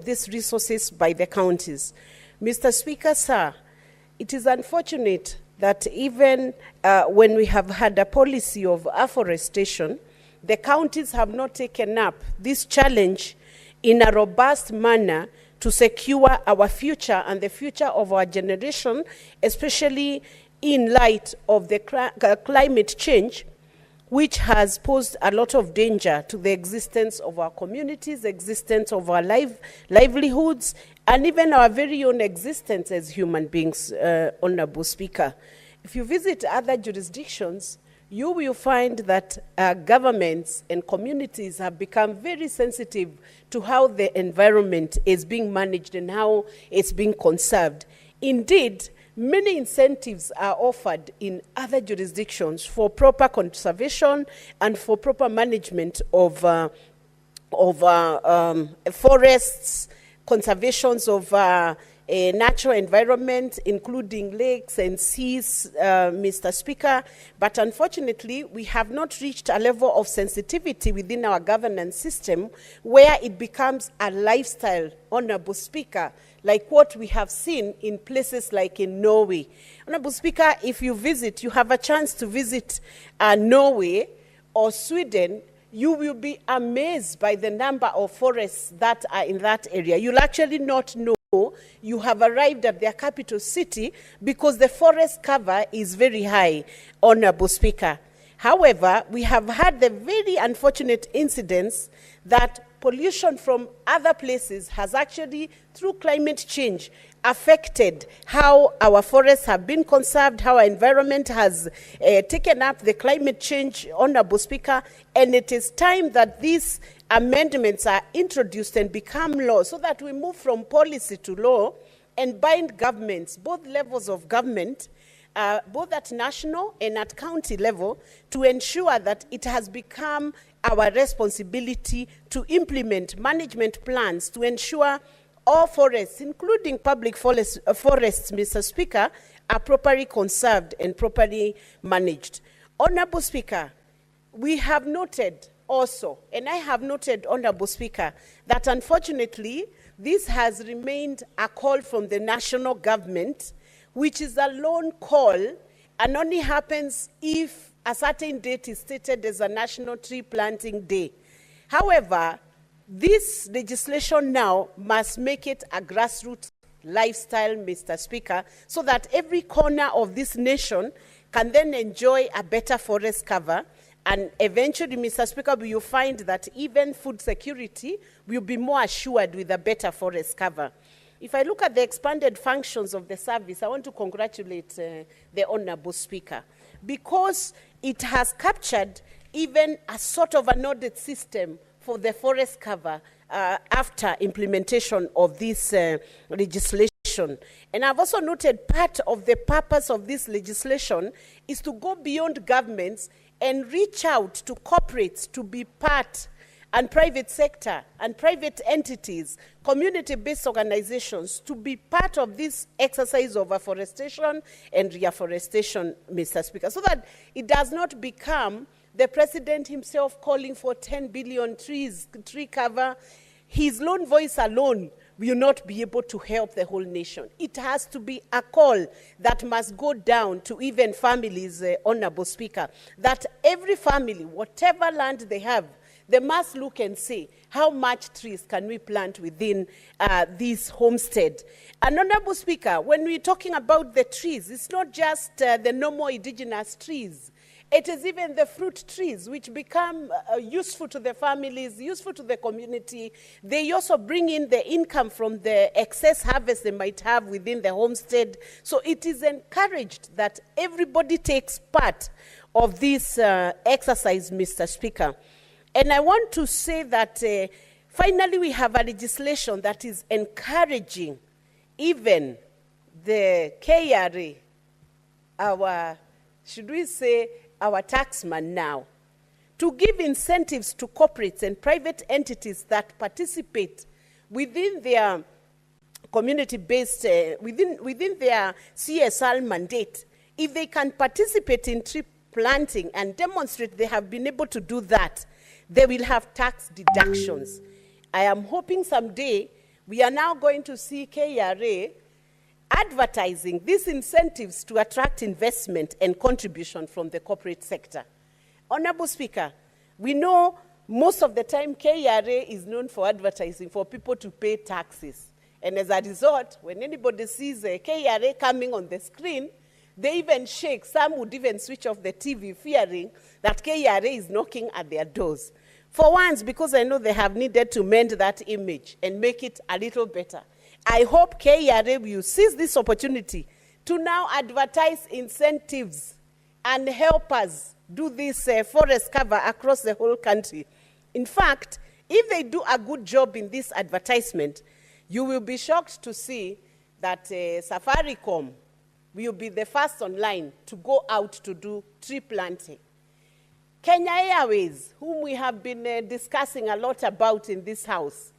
These resources by the counties. Mr. Speaker, sir, it is unfortunate that even when we have had a policy of afforestation, the counties have not taken up this challenge in a robust manner to secure our future and the future of our generation, especially in light of the climate change, which has posed a lot of danger to the existence of our communities, existence of our livelihoods, and even our very own existence as human beings, Honorable Speaker. If you visit other jurisdictions, you will find that governments and communities have become very sensitive to how the environment is being managed and how it's being conserved. Indeed, many incentives are offered in other jurisdictions for proper conservation and for proper management of forests, conservations of a natural environment, including lakes and seas, Mr. Speaker. But unfortunately, we have not reached a level of sensitivity within our governance system where it becomes a lifestyle, Honorable Speaker, like what we have seen in places like in Norway. Honorable Speaker, if you visit, you have a chance to visit Norway or Sweden, you will be amazed by the number of forests that are in that area. You'll actually not know you have arrived at their capital city because the forest cover is very high, Honorable Speaker. However, we have had the very unfortunate incidents that pollution from other places has actually, through climate change, affected how our forests have been conserved, how our environment has taken up the climate change, Honorable Speaker, and it is time that these amendments are introduced and become law so that we move from policy to law and bind governments, both levels of government, both at national and at county level, to ensure that it has become our responsibility to implement management plans to ensure all forests, including public forests, Mr. Speaker, are properly conserved and properly managed. Honorable Speaker, we have noted also, and I have noted, Honorable Speaker, that unfortunately this has remained a call from the national government, which is a lone call and only happens if a certain date is stated as a National Tree Planting Day. However, this legislation now must make it a grassroots lifestyle, Mr. Speaker, so that every corner of this nation can then enjoy a better forest cover. And eventually, Mr. Speaker, we will find that even food security will be more assured with a better forest cover. If I look at the expanded functions of the service, I want to congratulate the Honorable Speaker, because it has captured even a sort of an audit system for the forest cover after implementation of this legislation. And I've also noted part of the purpose of this legislation is to go beyond governments and reach out to corporates to be part, and private sector and private entities, community-based organizations, to be part of this exercise of afforestation and reforestation, Mr. Speaker, so that it does not become the president himself calling for 10 billion tree cover. His lone voice alone will not be able to help the whole nation. It has to be a call that must go down to even families, Honorable Speaker, that every family, whatever land they have, they must look and see how much trees can we plant within this homestead. And Honorable Speaker, when we're talking about the trees, it's not just the normal indigenous trees. It is even the fruit trees, which become useful to the families, useful to the community. They also bring in the income from the excess harvest they might have within the homestead. So it is encouraged that everybody takes part of this exercise, Mr. Speaker. And I want to say that finally we have a legislation that is encouraging even the KRA, our, should we say, our taxman now, to give incentives to corporates and private entities that participate within their community-based, within their CSR mandate. If they can participate in tree planting and demonstrate they have been able to do that, they will have tax deductions. I am hoping someday we are now going to see KRA advertising these incentives to attract investment and contribution from the corporate sector. Honorable Speaker, we know most of the time KRA is known for advertising for people to pay taxes. And as a result, when anybody sees a KRA coming on the screen, they even shake. Some would even switch off the TV fearing that KRA is knocking at their doors. For once, because I know they have needed to mend that image and make it a little better, I hope KRA will seize this opportunity to now advertise incentives and help us do this forest cover across the whole country. In fact, if they do a good job in this advertisement, you will be shocked to see that Safaricom will be the first online to go out to do tree planting. Kenya Airways, whom we have been discussing a lot about in this house,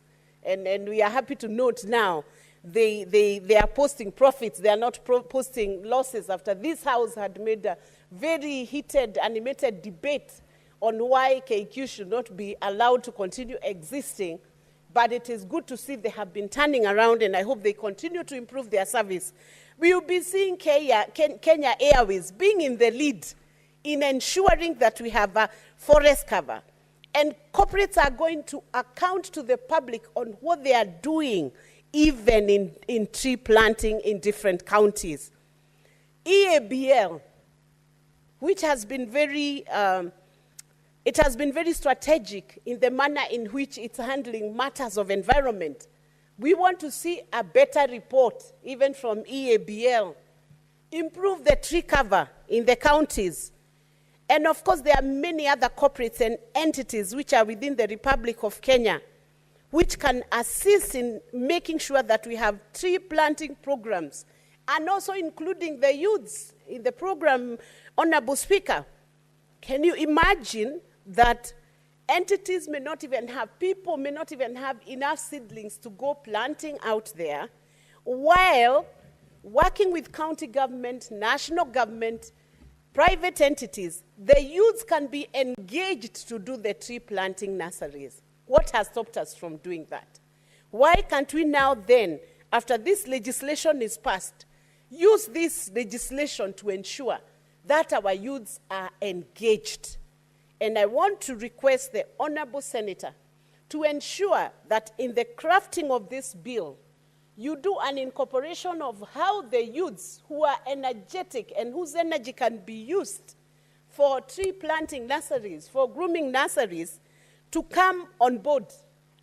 and we are happy to note now, they are posting profits. They are not posting losses after this house had made a very heated, animated debate on why KQ should not be allowed to continue existing. But it is good to see they have been turning around, and I hope they continue to improve their service. We will be seeing Kenya Airways being in the lead in ensuring that we have a forest cover. And corporates are going to account to the public on what they are doing, even in tree planting in different counties. EABL, which has been very... it has been very strategic in the manner in which it's handling matters of environment. We want to see a better report, even from EABL. Improve the tree cover in the counties. And of course, there are many other corporates and entities which are within the Republic of Kenya, which can assist in making sure that we have tree planting programs, and also including the youths in the program. Honorable Speaker, can you imagine that entities may not even have, people may not even have enough seedlings to go planting out there, while working with county government, national government, private entities, the youths can be engaged to do the tree planting nurseries. What has stopped us from doing that? Why can't we now then, after this legislation is passed, use this legislation to ensure that our youths are engaged? And I want to request the Honorable Senator to ensure that in the crafting of this bill, you do an incorporation of how the youths who are energetic and whose energy can be used for tree planting nurseries, for grooming nurseries, to come on board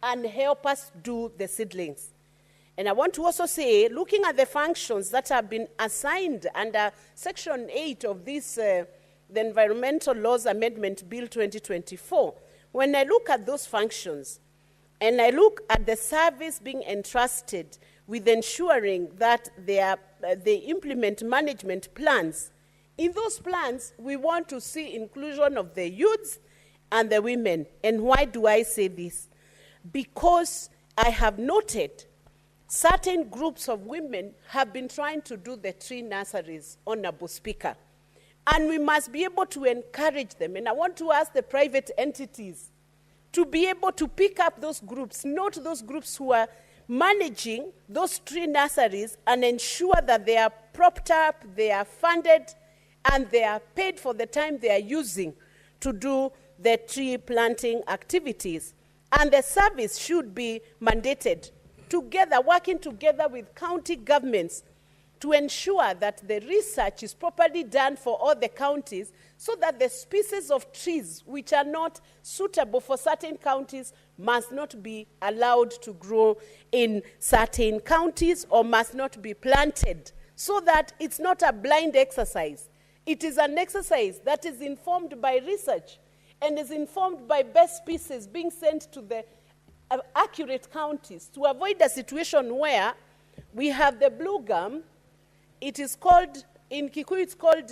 and help us do the seedlings. And I want to also say, looking at the functions that have been assigned under Section 8 of this the Environmental Laws Amendment Bill 2024, when I look at those functions, and I look at the service being entrusted with ensuring that they implement management plans, in those plans, we want to see inclusion of the youths and the women. And why do I say this? Because I have noted certain groups of women have been trying to do the tree nurseries, Honorable Speaker. And we must be able to encourage them. And I want to ask the private entities to be able to pick up those groups, not those groups who are managing those tree nurseries, and ensure that they are propped up, they are funded, and they are paid for the time they are using to do the tree planting activities. And the service should be mandated together, working together with county governments, to ensure that the research is properly done for all the counties, so that the species of trees which are not suitable for certain counties must not be allowed to grow in certain counties or must not be planted, so that it's not a blind exercise. It is an exercise that is informed by research and is informed by best species being sent to the accurate counties, to avoid a situation where we have the blue gum. It is called, in Kikuyu, it's called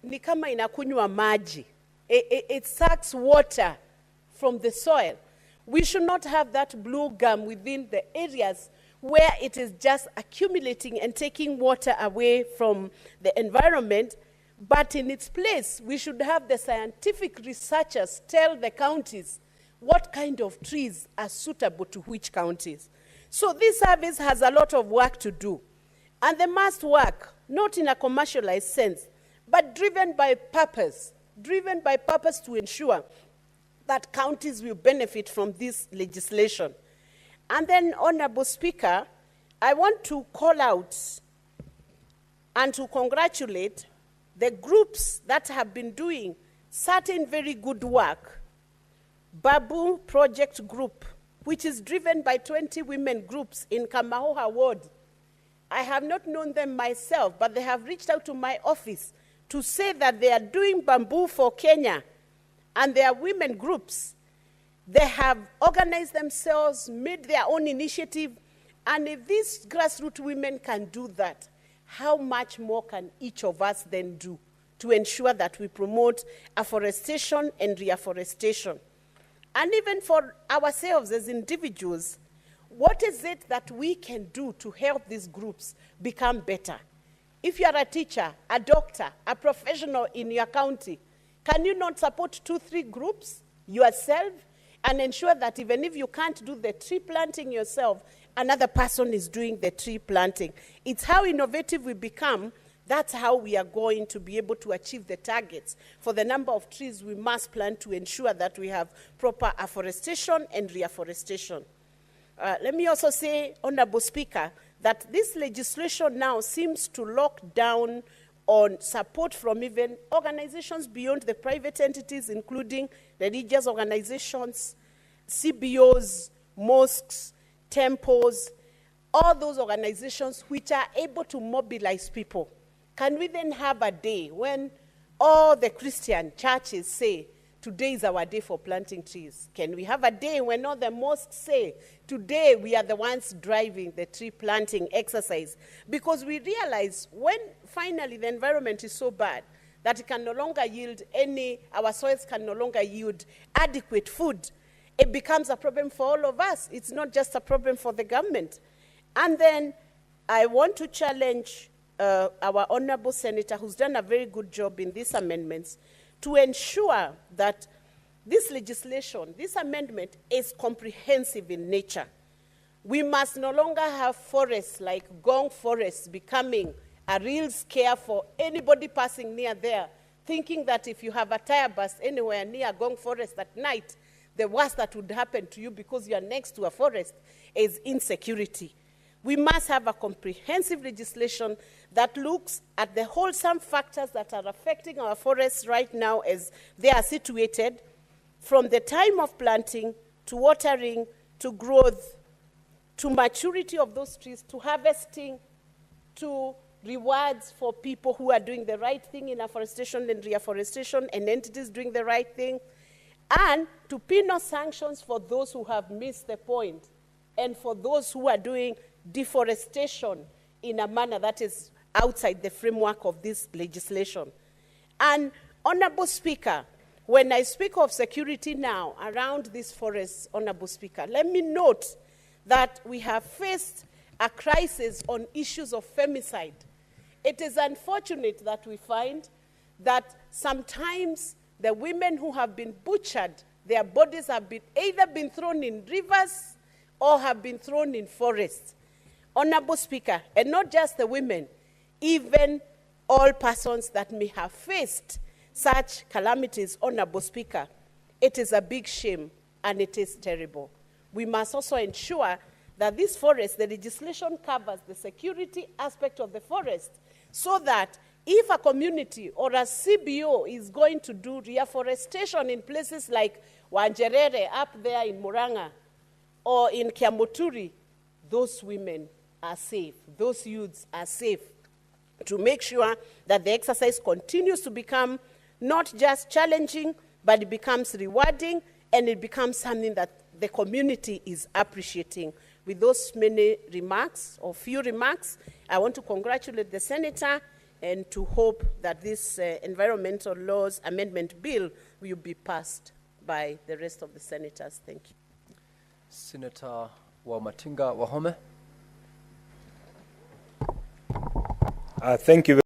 ni kama inakunywa maji. It sucks water from the soil. We should not have that blue gum within the areas where it is just accumulating and taking water away from the environment. But in its place, we should have the scientific researchers tell the counties what kind of trees are suitable to which counties. So this service has a lot of work to do. And they must work, not in a commercialized sense, but driven by purpose to ensure that counties will benefit from this legislation. And then, Honorable Speaker, I want to call out and to congratulate the groups that have been doing certain very good work. Babu Project Group, which is driven by 20 women groups in Kamahoha Ward. I have not known them myself, but they have reached out to my office to say that they are doing bamboo for Kenya, and they are women groups. They have organized themselves, made their own initiative, and if these grassroots women can do that, how much more can each of us then do to ensure that we promote afforestation and reforestation? And even for ourselves as individuals, what is it that we can do to help these groups become better? If you are a teacher, a doctor, a professional in your county, can you not support 2-3 groups yourself and ensure that even if you can't do the tree planting yourself, another person is doing the tree planting? It's how innovative we become. That's how we are going to be able to achieve the targets for the number of trees we must plant to ensure that we have proper afforestation and reforestation. Let me also say, Honorable Speaker, that this legislation now seems to lock down on support from even organizations beyond the private entities, including religious organizations, CBOs, mosques, temples, all those organizations which are able to mobilize people. Can we then have a day when all the Christian churches say, today is our day for planting trees? Can we have a day when all the mosques say, today we are the ones driving the tree planting exercise? Because we realize when finally the environment is so bad that it can no longer yield our soils can no longer yield adequate food, it becomes a problem for all of us. It's not just a problem for the government. And then I want to challenge our honorable senator, who's done a very good job in these amendments, to ensure that this legislation, this amendment, is comprehensive in nature. We must no longer have forests like Gong forests becoming a real scare for anybody passing near there, thinking that if you have a tire burst anywhere near Gong forest at night, the worst that would happen to you because you are next to a forest is insecurity. We must have a comprehensive legislation that looks at the wholesome factors that are affecting our forests right now as they are situated, from the time of planting, to watering, to growth, to maturity of those trees, to harvesting, to rewards for people who are doing the right thing in afforestation and reforestation and entities doing the right thing, and to penal sanctions for those who have missed the point and for those who are doing deforestation in a manner that is outside the framework of this legislation. And, Honorable Speaker, when I speak of security now around these forests, Honorable Speaker, let me note that we have faced a crisis on issues of femicide. It is unfortunate that we find that sometimes the women who have been butchered, their bodies have either been thrown in rivers or have been thrown in forests. Honorable Speaker, and not just the women, even all persons that may have faced such calamities, Honorable Speaker, it is a big shame and it is terrible. We must also ensure that this forest, the legislation covers the security aspect of the forest, so that if a community or a CBO is going to do reforestation in places like Wanjerere up there in Muranga or in Kiamoturi, those women are safe, those youths are safe, to make sure that the exercise continues to become not just challenging, but it becomes rewarding and it becomes something that the community is appreciating. With those many remarks, or few remarks, I want to congratulate the Senator and to hope that this Environmental Laws Amendment Bill will be passed by the rest of the Senators. Thank you. Senator Wahome. Thank you.